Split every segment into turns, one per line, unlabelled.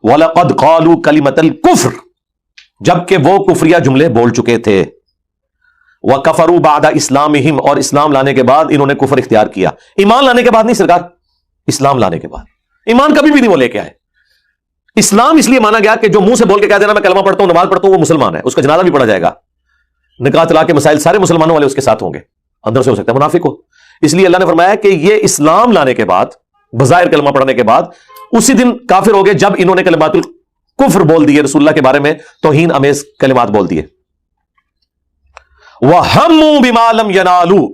وَلَقَدْ قَالُوا كَلِمَةَ الْكُفْرِ، جبکہ وہ کفریہ جملے بول چکے تھے، وَكَفَرُوا بَعْدَ إِسْلَامِهِمْ، اور اسلام لانے کے بعد انہوں نے کفر اختیار کیا. ایمان لانے کے بعد نہیں سرکار، اسلام لانے کے بعد. ایمان کبھی بھی نہیں وہ لے کے آئے. اسلام اس لیے مانا گیا کہ جو منہ سے بول کے کہہ دینا میں کلمہ پڑھتا ہوں نماز پڑھتا ہوں وہ مسلمان ہے، اس کا جنازہ بھی پڑھا جائے گا، نکاح طلاق کے مسائل سارے مسلمانوں والے اس کے ساتھ ہوں گے، اندر سے ہو سکتا ہے منافق ہو. اس لیے اللہ نے فرمایا کہ یہ اسلام لانے کے بعد، بظاہر کلمہ پڑھنے کے بعد اسی دن کافر ہو گئے جب انہوں نے کلمات الکفر بول دیے، رسول اللہ کے بارے میں توہین امیز کلمات بول دیے. وَهَمُّوا بِمَا لَمْ يَنَالُوا،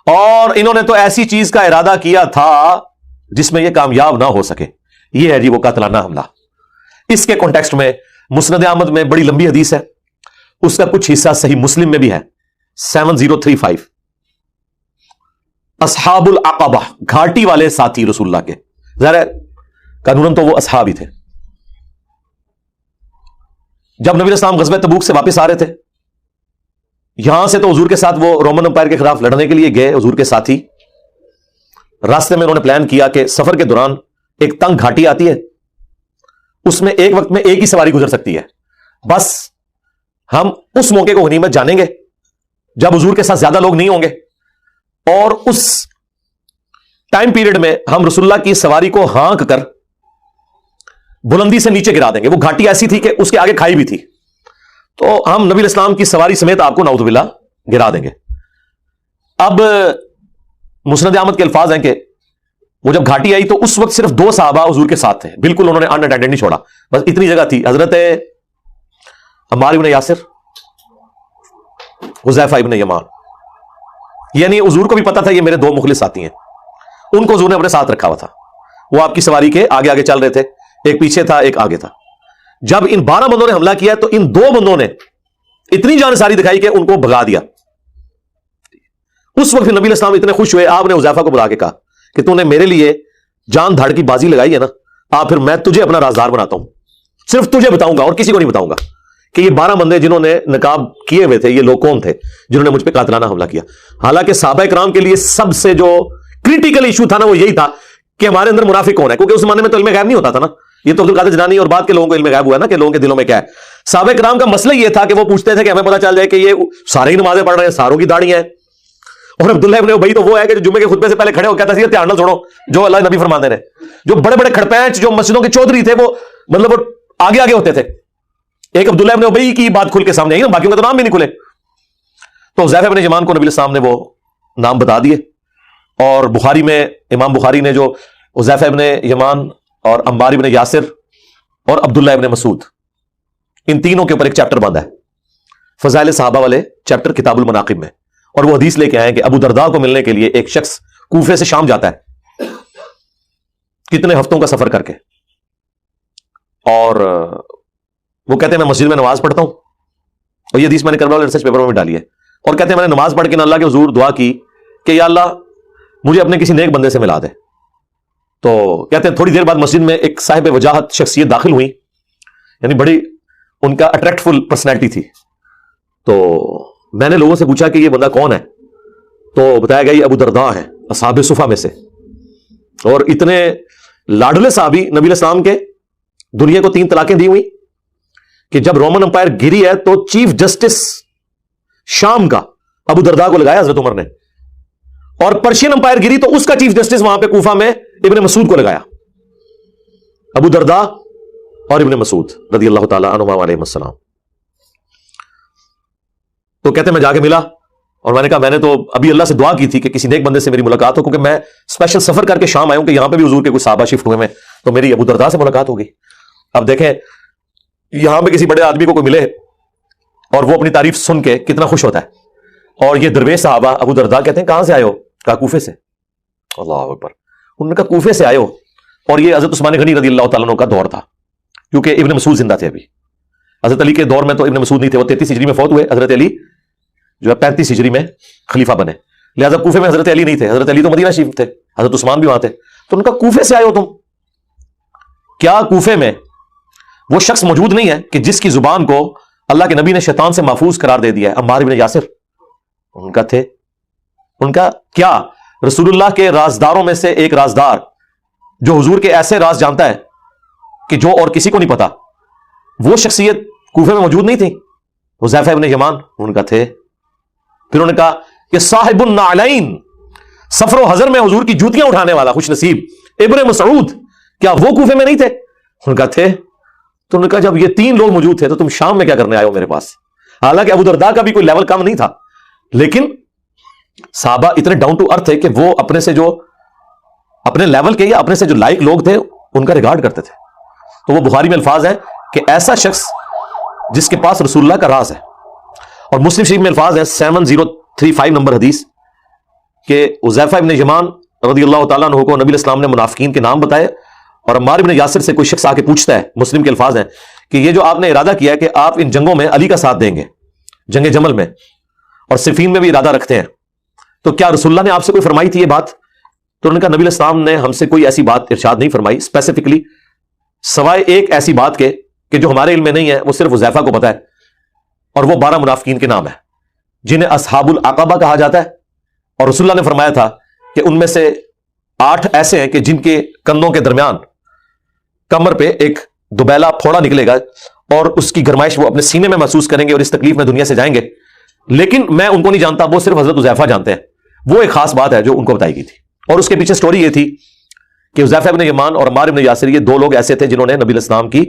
اور انہوں نے تو ایسی چیز کا ارادہ کیا تھا جس میں یہ کامیاب نہ ہو سکے. یہ ہے جی وہ قاتلانہ حملہ. اس کے کانٹیکسٹ میں مسند احمد میں بڑی لمبی حدیث ہے، اس کا کچھ حصہ صحیح مسلم میں بھی ہے، 7035. اصحاب العقبہ، گھاٹی والے ساتھی رسول اللہ کے، ظاہر ہے قانوناً تو وہ اصحاب ہی تھے. جب نبی علیہ السلام غزوہ تبوک سے واپس آ رہے تھے، یہاں سے تو حضور کے ساتھ وہ رومن امپائر کے خلاف لڑنے کے لیے گئے حضور کے ساتھی. راستے میں انہوں نے پلان کیا کہ سفر کے دوران ایک تنگ گھاٹی آتی ہے، اس میں ایک وقت میں ایک ہی سواری گزر سکتی ہے، بس ہم اس موقع کو غنیمت جانیں گے جب حضور کے ساتھ زیادہ لوگ نہیں ہوں گے، اور اس ٹائم پیریڈ میں ہم رسول اللہ کی سواری کو ہانک کر بلندی سے نیچے گرا دیں گے. وہ گھاٹی ایسی تھی کہ اس کے آگے کھائی بھی تھی، تو ہم نبی علیہ السلام کی سواری سمیت آپ کو نعوذ باللہ گرا دیں گے. اب مسند احمد کے الفاظ ہیں کہ وہ جب گھاٹی آئی تو اس وقت صرف 2 صحابہ حضور کے ساتھ تھے، بالکل انہوں نے اناٹینڈڈ نہیں چھوڑا، بس اتنی جگہ تھی، حضرت عمار بن یاسر، حذیفہ ابن یمان. یعنی حضور کو بھی پتا تھا یہ میرے 2 مخلص ساتھی ہیں، ان کو حضور نے اپنے ساتھ رکھا ہوا تھا. وہ آپ کی سواری کے آگے آگے چل رہے تھے، ایک پیچھے تھا ایک آگے تھا. جب ان 12 بندوں نے حملہ کیا تو ان 2 بندوں نے اتنی جانساری دکھائی کہ ان کو بھگا دیا. اس وقت نبی علیہ السلام اتنے خوش ہوئے، آپ نے حذیفہ کو بلا کے کہا کہ تو نے میرے لیے جان دھاڑ کی بازی لگائی ہے نا، پھر میں تجھے اپنا رازدار بناتا ہوں، صرف تجھے بتاؤں گا اور کسی کو نہیں بتاؤں گا کہ یہ 12 بندے جنہوں نے نقاب کیے ہوئے تھے یہ لوگ کون تھے جنہوں نے مجھ پہ قاتلانہ حملہ کیا. حالانکہ صحابہ کرام کے لیے سب سے جو کریٹیکل ایشو تھا نا وہ یہی تھا کہ ہمارے اندر منافق کون ہے، کیونکہ اس زمانے میں تو علم غیب نہیں ہوتا تھا نا. یہ تو عبد القادر جیلانی اور بعد کے لوگوں کو علم غیب ہوا ہے نا کہ لوگوں کے دلوں میں کیا ہے. صحابہ کرام کا مسئلہ یہ تھا کہ وہ پوچھتے تھے کہ ہمیں پتہ چل جائے کہ یہ سارے ہی نمازیں پڑھ رہے ہیں، ساروں کی داڑھی ہیں. اور عبداللہ ابن ابی تو وہ ہے کہ جو جمعے کے خطبے سے پہلے کھڑے ہو کہتا ہے دھیان نہ چھوڑو جو اللہ نبی فرماتے ہیں. جو بڑے بڑے کھڑپینچ جو مسجدوں کے چودھری تھے وہ مطلب وہ آگے آگے ہوتے تھے. ایک عبداللہ ابن ابی کی بات کھل کے سامنے آئی نا، باقیوں کا تو نام بھی نہیں کھلے. تو حذیفہ ابن یمان کو نبی علیہ السلام نے وہ نام بتا دیے، اور بخاری میں امام بخاری نے جو حذیفہ ابن یمان اور عمار ابن یاسر اور عبداللہ ابن مسعود ان تینوں کے اوپر ایک چیپٹر باندھا ہے، فضائل صحابہ والے چیپٹر کتاب المناقب میں. اور وہ حدیث لے کے آئے کہ ابو درداء کو ملنے کے لیے ایک شخص کوفے سے شام جاتا ہے کتنے ہفتوں کا سفر کر کے، اور وہ کہتے ہیں میں مسجد میں نماز پڑھتا ہوں، اور یہ حدیث میں نے کربلا والے ریسرچ پیپر میں ڈالی ہے، اور کہتے ہیں میں نے نماز پڑھ کے اللہ کے حضور دعا کی کہ یا اللہ مجھے اپنے کسی نیک بندے سے ملا دے. تو کہتے ہیں تھوڑی دیر بعد مسجد میں ایک صاحب وجاہت شخصیت داخل ہوئی، یعنی بڑی ان کا اٹریکٹفل پرسنالٹی تھی. تو میں نے لوگوں سے پوچھا کہ یہ بندہ کون ہے، تو بتایا گیا یہ ابو درداء ہے اصحاب صفا میں سے، اور اتنے لاڈلے صحابی نبی علیہ السلام کے. دنیا کو 3 طلاقیں دی ہوئی کہ جب رومن امپائر گری ہے تو چیف جسٹس شام کا ابو درداء کو لگایا حضرت عمر نے، اور پرشین امپائر گری تو اس کا چیف جسٹس وہاں پہ کوفہ میں ابن مسعود کو لگایا. ابو درداء اور ابن مسعود رضی اللہ تعالی عنہما علیہ السلام. تو کہتے ہیں میں جا کے ملا، اور میں نے کہا میں نے تو ابھی اللہ سے دعا کی تھی کہ کسی نیک بندے سے میری ملاقات ہو، کیونکہ میں اسپیشل سفر کر کے شام آیا ہوں کہ یہاں پہ بھی حضور کے کچھ صحابہ شفٹ ہوئے میں، تو میری ابو درداء سے ملاقات ہوگی. اب دیکھیں یہاں پہ کسی بڑے آدمی کو کوئی ملے اور وہ اپنی تعریف سن کے کتنا خوش ہوتا ہے. اور یہ درویش صحابہ ابو درداء کہتے ہیں کہاں سے آئے ہو؟ کہا کوفے سے. اللہ اکبر. انہوں نے کہا کوفے سے آئے ہو، اور یہ حضرت عثمان غنی رضی اللہ تعالیٰ عنہ کا دور تھا، کیونکہ ابن مسعود زندہ تھے ابھی. حضرت علی کے دور میں تو ابن مسعود نہیں تھے، وہ 33 ہجری میں فوت ہوئے. حضرت علی جو ہے 35 ہجری میں خلیفہ بنے، لہذا کوفے میں حضرت علی نہیں تھے. حضرت علی تو مدینہ شریف تھے، حضرت عثمان بھی وہاں تھے. تو ان کا کوفے سے آئے ہو تم؟ کیا کوفے میں وہ شخص موجود نہیں ہے کہ جس کی زبان کو اللہ کے نبی نے شیطان سے محفوظ قرار دے دیا ہے؟ عمار بن یاسر ان کا تھے. ان کا کیا رسول اللہ کے رازداروں میں سے ایک رازدار جو حضور کے ایسے راز جانتا ہے کہ جو اور کسی کو نہیں پتا، وہ شخصیت کوفے میں موجود نہیں تھی؟ حذیفہ ابن یمان ان کا تھے. پھر انہوں نے کہا کہ صاحب النعلین، سفر و حضر میں حضور کی جوتیاں اٹھانے والا خوش نصیب ابن مسعود، کیا وہ کوفے میں نہیں تھے؟ ان کا تھے. تو انہوں نے کہا جب یہ تین لوگ موجود تھے تو تم شام میں کیا کرنے آئے ہو میرے پاس؟ حالانکہ ابو درداء کا بھی کوئی لیول کم نہیں تھا، لیکن صحابہ اتنے ڈاؤن ٹو ارتھ تھے کہ وہ اپنے سے جو اپنے لیول کے یا اپنے سے جو لائق لوگ تھے ان کا ریگارڈ کرتے تھے. تو وہ بخاری میں الفاظ ہیں کہ ایسا شخص جس کے پاس رسول اللہ کا راز ہے. اور مسلم شریف میں الفاظ ہیں 7035 نمبر حدیث کہ حذیفہ ابن یمان رضی اللہ تعالیٰ عنہ کو نبی اسلام نے منافقین کے نام بتائے، اور عمار ابن یاسر سے کوئی شخص آ کے پوچھتا ہے، مسلم کے الفاظ ہیں کہ یہ جو آپ نے ارادہ کیا ہے کہ آپ ان جنگوں میں علی کا ساتھ دیں گے، جنگ جمل میں اور صفین میں بھی ارادہ رکھتے ہیں، تو کیا رسول اللہ نے آپ سے کوئی فرمائی تھی یہ بات؟ تو انہوں نے کہا نبی اسلام نے ہم سے کوئی ایسی بات ارشاد نہیں فرمائی اسپیسیفکلی، سوائے ایک ایسی بات کے کہ جو ہمارے علم میں نہیں ہے، وہ صرف حذیفہ کو پتا ہے، اور وہ 12 منافقین کے نام ہیں جنہیں اصحاب العقبہ کہا جاتا ہے. اور رسول اللہ نے فرمایا تھا کہ ان میں سے 8 ایسے ہیں کہ جن کے کندھوں کے درمیان کمر پہ ایک دوبیلا پھوڑا نکلے گا اور اس کی گرمائش وہ اپنے سینے میں محسوس کریں گے اور اس تکلیف میں دنیا سے جائیں گے، لیکن میں ان کو نہیں جانتا، وہ صرف حضرت حذیفہ جانتے ہیں. وہ ایک خاص بات ہے جو ان کو بتائی گئی تھی، اور اس کے پیچھے سٹوری یہ تھی کہ حذیفہ ابن یمان اور عمار ابن یاسر یہ 2 لوگ ایسے تھے جنہوں نے نبی الاسلام کی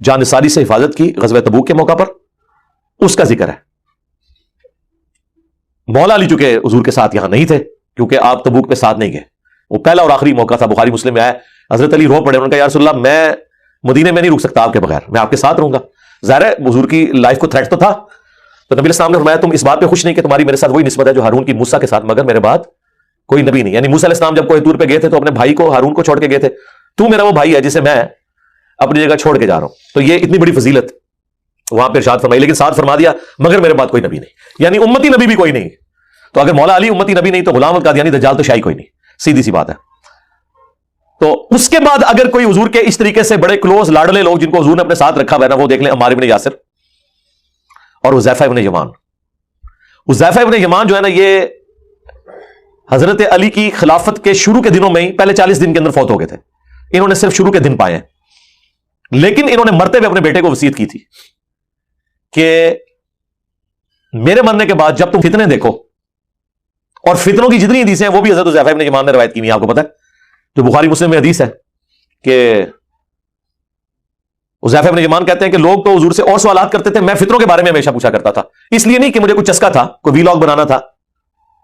جان نثاری سے حفاظت کی غزوہ تبوک کے موقع پر. اس کا ذکر ہے. مولا علی چونکہ حضور کے ساتھ یہاں نہیں تھے کیونکہ آپ تبوک پہ ساتھ نہیں گئے، وہ پہلا اور آخری موقع تھا. بخاری مسلم میں آیا حضرت علی رو پڑے، انہوں نے کہا یا رسول اللہ میں مدینے میں نہیں رک سکتا آپ کے بغیر، میں آپ کے ساتھ رہوں گا. ظاہر ہے حضور کی لائف کو تھریٹ تو تھا. تو نبی السلام نے فرمایا تم اس بات پہ خوش نہیں کہ تمہاری میرے ساتھ وہی نسبت ہے جو ہارون کی موسیٰ کے ساتھ، مگر میرے بعد کوئی نبی نہیں. یعنی موسیٰ علیہ السلام جب کوہ طور پہ گئے تھے تو اپنے بھائی کو ہارون کو چھوڑ کے گئے تھے، تو میرا وہ بھائی ہے جسے میں اپنی جگہ چھوڑ کے جا رہا ہوں. تو یہ اتنی بڑی فضیلت وہاں پہ ارشاد فرمائی، لیکن ساتھ فرما دیا مگر میرے بعد کوئی نبی نہیں، یعنی امتی نبی بھی کوئی نہیں. تو اگر مولا علی امتی نبی نہیں تو غلام القادیانی دجال تو شاہی کوئی نہیں، سیدھی سی بات ہے. تو اس کے بعد اگر کوئی حضور کے اس طریقے سے بڑے کلوز لاڈلے لوگ جن کو حضور نے اپنے ساتھ رکھا ہوا ہے نا، وہ دیکھ لیں عمار ابن یاسر اور حذیفہ ابن یمان. حذیفہ ابن یمان جو ہے نا یہ حضرت علی کی خلافت کے شروع کے دنوں میں ہی پہلے 40 دن کے اندر فوت ہو گئے تھے. انہوں نے صرف شروع کے دن پائے ہیں، لیکن انہوں نے مرتے ہوئے اپنے بیٹے کو وصیت کی تھی کہ میرے مرنے کے بعد جب تم فتنے دیکھو، اور فتنوں کی جتنی حدیثیں ہیں وہ بھی حضرت حذیفہ ابن یمان نے روایت کی ہوئی ہیں، آپ کو پتہ ہے جو بخاری مسلم میں حدیث ہے کہ حذیفہ ابن یمان کہتے ہیں کہ لوگ تو حضور سے اور سوالات کرتے تھے، میں فتنوں کے بارے میں ہمیشہ پوچھا کرتا تھا، اس لیے نہیں کہ مجھے کوئی چسکا تھا، کوئی ویلاگ بنانا تھا،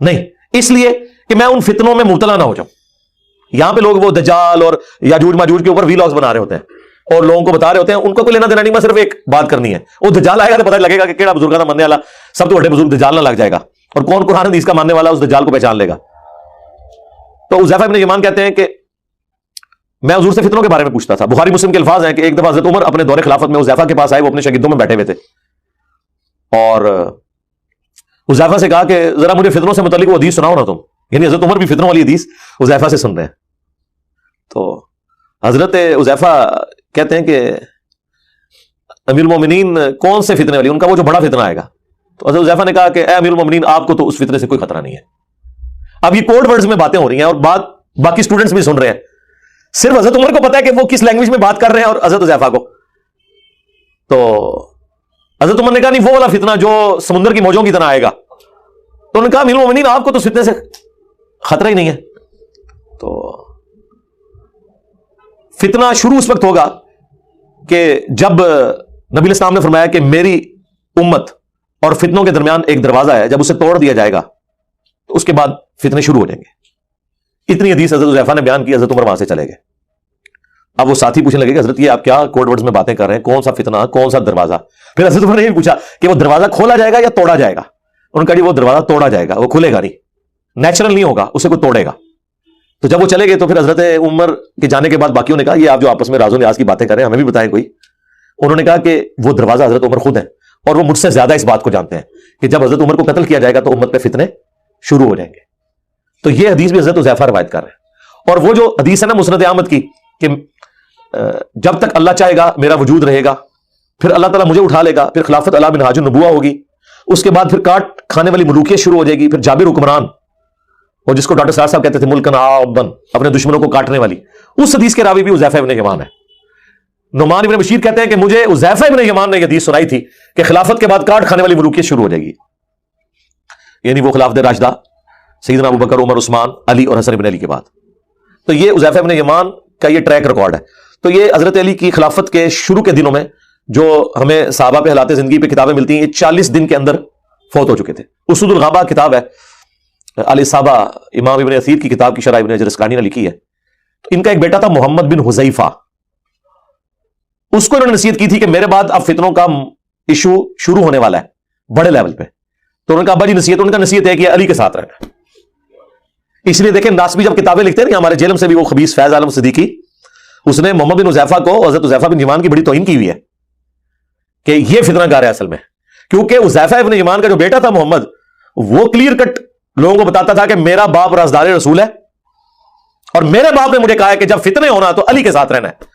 نہیں، اس لیے کہ میں ان فتنوں میں مبتلا نہ ہو جاؤں. یہاں پہ لوگ وہ دجال اور یاجوج ماجوج کے اوپر ویلاگز بنا رہے ہوتے ہیں اور لوگوں کو بتا رہے ہوتے ہیں، ان کو کوئی لینا دینا نہیں، میں صرف ایک بات کرنی ہے، وہ دجال آئے گا تو پتہ لگے گا کہ کیڑا بزرگاں دا مننے والا سب تو بڑے بزرگ دجال نہ لگ جائے گا، اور کون قرآن حدیث کا ماننے والا اس دجال کو پہچان لے گا. تو حذیفہ ابن یمان کہتے ہیں کہ میں حضور سے فتنوں کے بارے میں پوچھتا تھا. بخاری مسلم کے الفاظ ہیں کہ ایک دفعہ حضرت عمر اپنے دور خلافت میں حذیفہ کے پاس آئے، وہ اپنے شاگردوں میں بیٹھے ہوئے تھے، اور حذیفہ سے کہا کہ ذرا مجھے فتنوں سے متعلق وہ حدیث سناؤ نا تم. یعنی حضرت عمر بھی فتنوں والی حدیث حذیفہ سے سن رہے ہیں. تو حضرت حذیفہ کہتے ہیں کہ امیر المومنین کون سے فتنے والی؟ ان کا وہ جو بڑا فتنہ آئے گا. تو حضرت حذیفہ نے کہا کہ اے امیر المومنین آپ کو تو اس فتنے سے کوئی خطرہ نہیں ہے. اب یہ کوڈ ورڈز میں باتیں ہو رہی ہیں اور بات باقی اسٹوڈنٹس بھی سن رہے ہیں، صرف حضرت عمر کو پتا ہے کہ وہ کس لینگویج میں بات کر رہے ہیں اور حضرت حذیفہ کو. تو حضرت عمر نے کہا نہیں وہ والا فتنہ جو سمندر کی موجوں کی طرح آئے گا. تو انہوں نے کہا امیر المومنین آپ کو تو اس فتنے سے خطرہ ہی نہیں ہے. تو فتنہ شروع اس وقت ہوگا کہ جب نبی اسلام نے فرمایا کہ میری امت اور فتنوں کے درمیان ایک دروازہ ہے، جب اسے توڑ دیا جائے گا تو اس کے بعد فتنے شروع ہو جائیں گے. اتنی حدیث حضرت حذیفہ نے بیان کی، حضرت عمر وہاں سے چلے گئے. اب وہ ساتھی پوچھنے لگے کہ حضرت یہ آپ کیا کوڈ ورڈز میں باتیں کر رہے ہیں، کون سا فتنہ، کون سا دروازہ؟ پھر حضرت عمر نے یہ پوچھا کہ وہ دروازہ کھولا جائے گا یا توڑا جائے گا؟ انہوں نے کہا جی وہ دروازہ توڑا جائے گا، وہ کھلے گا نہیں، نیچرل نہیں ہوگا، اسے کوئی توڑے گا. تو جب وہ چلے گئے تو پھر حضرت عمر کے جانے کے بعد باقیوں نے کہا یہ آپ جو آپس میں راز و نیاز کی باتیں کر رہے ہیں ہمیں بھی بتائیں کوئی. انہوں نے کہا کہ وہ دروازہ حضرت عمر خود ہیں، اور وہ مجھ سے زیادہ اس بات کو جانتے ہیں کہ جب حضرت عمر کو قتل کیا جائے گا تو امت پہ فتنے شروع ہو جائیں گے. تو یہ حدیث بھی حضرت حذیفہ روایت کر رہے ہیں. اور وہ جو حدیث ہے نا مسند احمد کی کہ جب تک اللہ چاہے گا میرا وجود رہے گا، پھر اللہ تعالیٰ مجھے اٹھا لے گا، پھر خلافت علی منہاج النبوہ ہوگی، اس کے بعد پھر کاٹ کھانے والی ملوکیت شروع ہو جائے گی، پھر جابر حکمران، اور جس کو ڈاکٹر صاحب کہتے تھے ملکن عابن، اپنے دشمنوں کو کاٹنے والی. اس حدیث کے راوی بھی حذیفہ ابن یمان ہے. نعمان ابن بشیر کہتے ہیں کہ مجھے حذیفہ ابن یمان نے یہ حدیث سنائی تھی کہ خلافت کے بعد کاٹ کھانے والی ملوکیت شروع ہو جائے گی، یعنی وہ خلافت راشدہ سیدنا ابوبکر، عمر، عثمان، علی اور حسن ابن علی کے بعد۔ تو یہ حذیفہ ابن یمان کا یہ ٹریک ریکارڈ ہے۔ تو یہ حضرت علی کی خلافت کے شروع کے دنوں میں جو ہمیں صحابہ پہ حالات زندگی پہ کتابیں ملتی ہیں، یہ 40 دن کے اندر فوت ہو چکے تھے۔ اسود الغابہ کتاب ہے الصحابہ، امام ابن اثیر کی کتاب کی شرح ابن حجر اسقلانی نے لکھی ہے۔ ان کا ایک بیٹا تھا محمد بن حذیفہ، اس کو انہوں نے نصیحت کی تھی کہ میرے بعد اب فتنوں کا ایشو شروع ہونے والا ہے بڑے لیول پہ، تو انہوں نے کہا ابا جی نصیحت، ان کا نصیحت ہے کہ علی کے ساتھ رہنا۔ اس لیے دیکھیں ناسبی جب کتابیں لکھتے ہیں نا، ہمارے جیلم سے بھی وہ خبیث فیض عالم صدیقی، اس نے محمد بن حذیفہ کو، حضرت حذیفہ بن یمان کی بڑی توہین کی ہوئی ہے کہ یہ فتنہ کار ہے اصل میں، کیونکہ حذیفہ ابن یمان کا جو بیٹا تھا محمد، وہ کلیئر کٹ لوگوں کو بتاتا تھا کہ میرا باپ رازدار رسول ہے اور میرے باپ نے مجھے کہا ہے کہ جب فتنے ہونا تو علی کے ساتھ رہنا ہے۔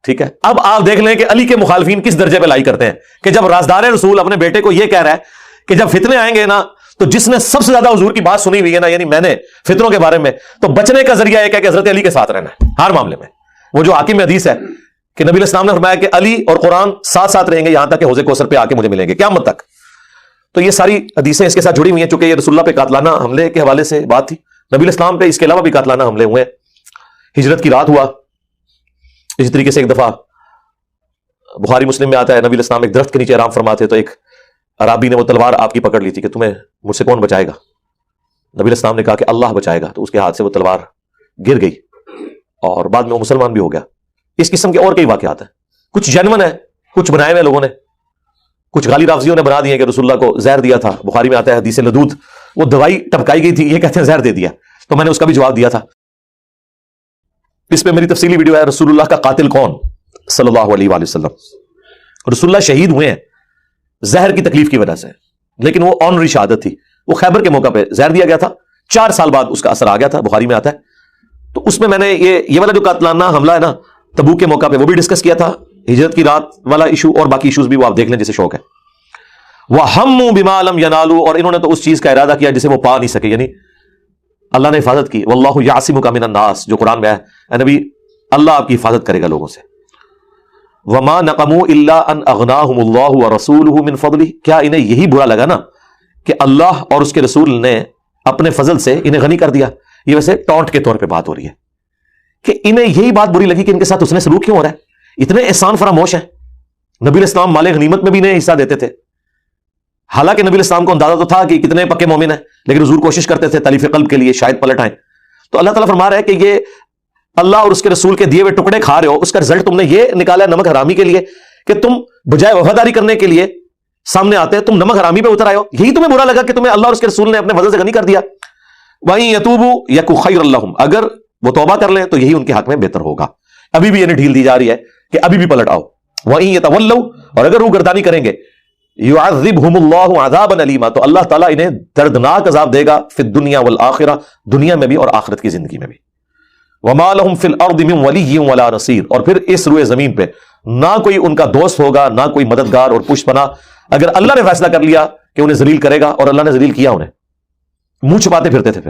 ٹھیک ہے، اب آپ دیکھ لیں کہ علی کے مخالفین کس درجے پہ لائی کرتے ہیں کہ جب رازدار رسول اپنے بیٹے کو یہ کہہ رہا ہے کہ جب فتنے آئیں گے نا، تو جس نے سب سے زیادہ حضور کی بات سنی ہوئی ہے نا، یعنی میں نے فتنوں کے بارے میں، تو بچنے کا ذریعہ ایک ہے کہ حضرت علی کے ساتھ رہنا ہے ہر معاملے میں۔ وہ جو حاکم حدیث ہے کہ نبی علیہ السلام نے فرمایا کہ علی اور قرآن ساتھ ساتھ رہیں گے یہاں تک کہ حوض کوثر پہ آ کے مجھے ملیں گے قیامت تک۔ تو یہ ساری حدیثیں اس کے ساتھ جڑی ہوئی ہیں، چونکہ یہ رسول اللہ پہ قاتلانہ حملے کے حوالے سے بات تھی۔ نبی علیہ السلام پہ اس کے علاوہ بھی قاتلانہ حملے ہوئے، ہجرت کی رات ہوا اسی طریقے سے۔ ایک دفعہ بخاری مسلم میں آتا ہے، نبی علیہ السلام ایک درخت کے نیچے آرام فرماتے، تو ایک عرابی نے وہ تلوار آپ کی پکڑ لی تھی کہ تمہیں مجھ سے کون بچائے گا؟ نبی علیہ السلام نے کہا کہ اللہ بچائے گا، تو اس کے ہاتھ سے وہ تلوار گر گئی اور بعد میں وہ مسلمان بھی ہو گیا۔ اس قسم کے اور کئی واقعات ہیں، کچھ جینون ہیں، کچھ بنائے ہوئے لوگوں نے، کچھ غالی رافضیوں نے بنا دیے کہ رسول اللہ کو زہر دیا تھا۔ بخاری میں آتا ہے حدیث لدود، وہ دوائی ٹپکائی گئی تھی، یہ کہتے ہیں زہر دے دیا، تو میں نے اس کا بھی جواب دیا تھا۔ اس پہ میری تفصیلی ویڈیو ہے، رسول اللہ کا قاتل کون صلی اللہ علیہ وآلہ وسلم۔ رسول اللہ شہید ہوئے ہیں زہر کی تکلیف کی وجہ سے، لیکن وہ آنری شہادت تھی، وہ خیبر کے موقع پہ زہر دیا گیا تھا، 4 سال بعد اس کا اثر آ گیا تھا، بخاری میں آتا ہے۔ تو اس میں نے یہ والا جو قاتلانہ حملہ ہے نا تبوک کے موقع پہ، وہ بھی ڈسکس کیا تھا، ہجرت کی رات والا ایشو اور باقی ایشوز بھی وہ آپ دیکھ لیں جسے شوق ہے۔ وَهَمُّوا بِمَا لَمْ يَنَالُوا، اور انہوں نے تو اس چیز کا ارادہ کیا جسے وہ پا نہیں سکے، یعنی اللہ نے حفاظت کی۔ وَاللَّهُ يَعْصِمُكَ مِنَ النَّاسِ، جو قرآن میں ہے، اے نبی اللہ آپ کی حفاظت کرے گا لوگوں سے۔ وَمَا نَقَمُوا إِلَّا أَنْ أَغْنَاهُمُ اللَّهُ وَرَسُولُهُ مِنْ فَضْلِهِ، کیا انہیں یہی برا لگا نا کہ اللہ اور اس کے رسول نے اپنے فضل سے انہیں غنی کر دیا؟ یہ ویسے ٹونٹ کے طور پہ بات ہو رہی ہے کہ انہیں یہی بات بری لگی کہ ان کے ساتھ اس نے سلوک کیوں ہو رہا ہے، اتنے احسان فراموش ہیں۔ نبی علیہ السلام مال غنیمت میں بھی انہیں حصہ دیتے تھے، حالانکہ نبی علیہ السلام کو اندازہ تو تھا کہ کتنے پکے مومن ہیں، لیکن حضور کوشش کرتے تھے تالیف قلب کے لیے شاید پلٹ آئیں۔ تو اللہ تعالیٰ فرما رہا ہے کہ یہ اللہ اور اس کے رسول کے دیے ہوئے ٹکڑے کھا رہے ہو، اس کا رزلٹ تم نے یہ نکالا نمک حرامی کے لیے کہ تم بجائے وفاداری کرنے کے لیے سامنے آتے تم نمک حرامی پہ اتر آئے ہو، یہی تمہیں برا لگا کہ تمہیں اللہ اور اس کے رسول نے اپنے فضل سے غنی کر دیا۔ وَإِن يَتُوبُوا يَكُ خَيْرًا لَّهُمْ، اگر وہ توبہ کر لیں تو یہی ان کے حق میں بہتر ہوگا۔ ابھی بھی انہیں ڈھیل دی جا رہی ہے کہ ابھی بھی پلٹ آؤ۔ وَإِن يَتَوَلَّوْا، اور اگر وہ گردانی کریں گے، يُعَذِّبْهُمُ اللَّهُ عَذَابًا أَلِيمًا، تو اللہ تعالیٰ انہیں دردناک عذاب دے گا، فی الدنیا والآخرہ، دنیا میں بھی اور آخرت کی زندگی میں بھی۔ وَمَا لَهُمْ فِي الْأَرْضِ مِنْ وَلِيٍّ وَلَا نَصِيرٍ، اور پھر اس روئے زمین پہ نہ کوئی ان کا دوست ہوگا، نہ کوئی مددگار اور پشت پناہ، اگر اللہ نے فیصلہ کر لیا کہ انہیں ذلیل کرے گا، اور اللہ نے ذلیل کیا انہیں، منہ چھپاتے پھرتے تھے پھر۔